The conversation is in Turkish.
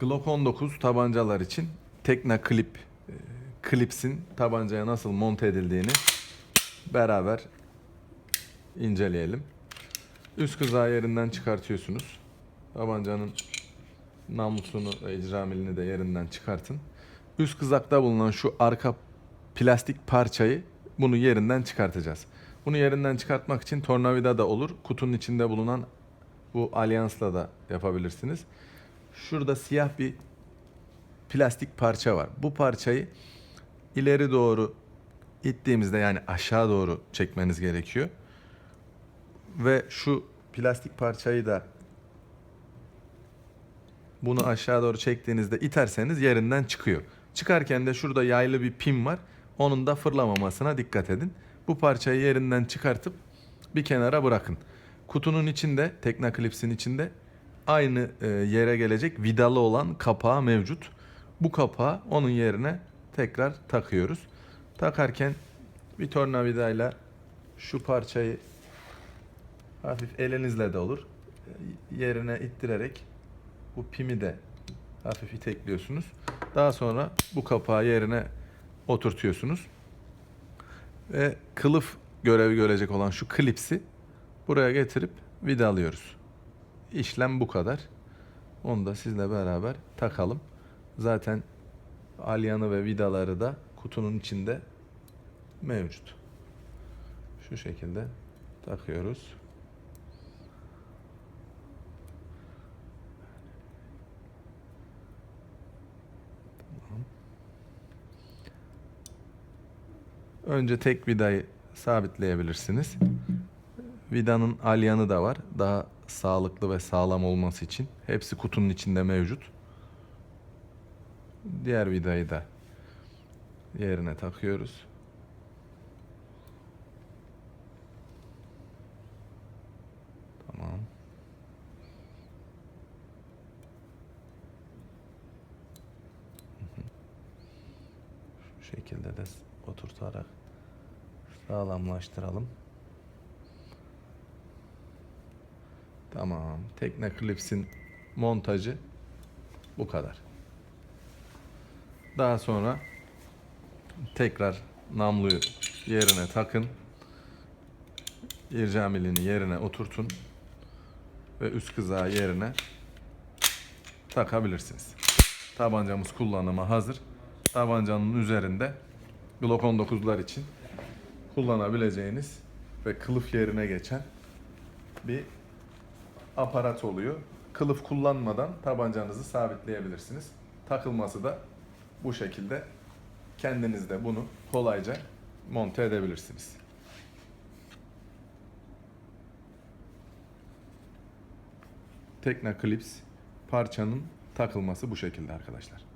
Glock 19 tabancalar için Tekna Clip Clips'in tabancaya nasıl monte edildiğini beraber inceleyelim. Üst kızağı yerinden çıkartıyorsunuz. Tabancanın namlusunu ve icra milini de yerinden çıkartın. Üst kızakta bulunan şu arka plastik parçayı bunu yerinden çıkartacağız. Bunu yerinden çıkartmak için tornavida da olur. Kutunun içinde bulunan bu alyansla da yapabilirsiniz. Şurada siyah bir plastik parça var. Bu parçayı ileri doğru ittiğimizde, yani aşağı doğru çekmeniz gerekiyor. Ve şu plastik parçayı da bunu aşağı doğru çektiğinizde iterseniz yerinden çıkıyor. Çıkarken de şurada yaylı bir pin var. Onun da fırlamamasına dikkat edin. Bu parçayı yerinden çıkartıp bir kenara bırakın. Kutunun içinde, Tekna Clips'in içinde aynı yere gelecek vidalı olan kapağı mevcut. Bu kapağı onun yerine tekrar takıyoruz. Takarken bir tornavidayla şu parçayı hafif elinizle de olur yerine ittirerek bu pimi de hafif itekliyorsunuz. Daha sonra bu kapağı yerine oturtuyorsunuz. Ve kılıf görevi görecek olan şu klipsi buraya getirip vidalıyoruz. İşlem bu kadar. Onu da sizle beraber takalım. Zaten alyanı ve vidaları da kutunun içinde mevcut. Şu şekilde takıyoruz. Önce tek vidayı sabitleyebilirsiniz. Vidanın alyanı da var. Daha sağlıklı ve sağlam olması için. Hepsi kutunun içinde mevcut. Diğer vidayı da yerine takıyoruz. Tamam. Şu şekilde de oturtarak sağlamlaştıralım. Tamam. Tekna Clips'in montajı bu kadar. Daha sonra tekrar namluyu yerine takın. İrca milini yerine oturtun. Ve üst kızağı yerine takabilirsiniz. Tabancamız kullanıma hazır. Tabancanın üzerinde Glock 19'lar için kullanabileceğiniz ve kılıf yerine geçen bir aparat oluyor. Kılıf kullanmadan tabancanızı sabitleyebilirsiniz. Takılması da bu şekilde. Kendiniz de bunu kolayca monte edebilirsiniz. Tekna Clips parçanın takılması bu şekilde arkadaşlar.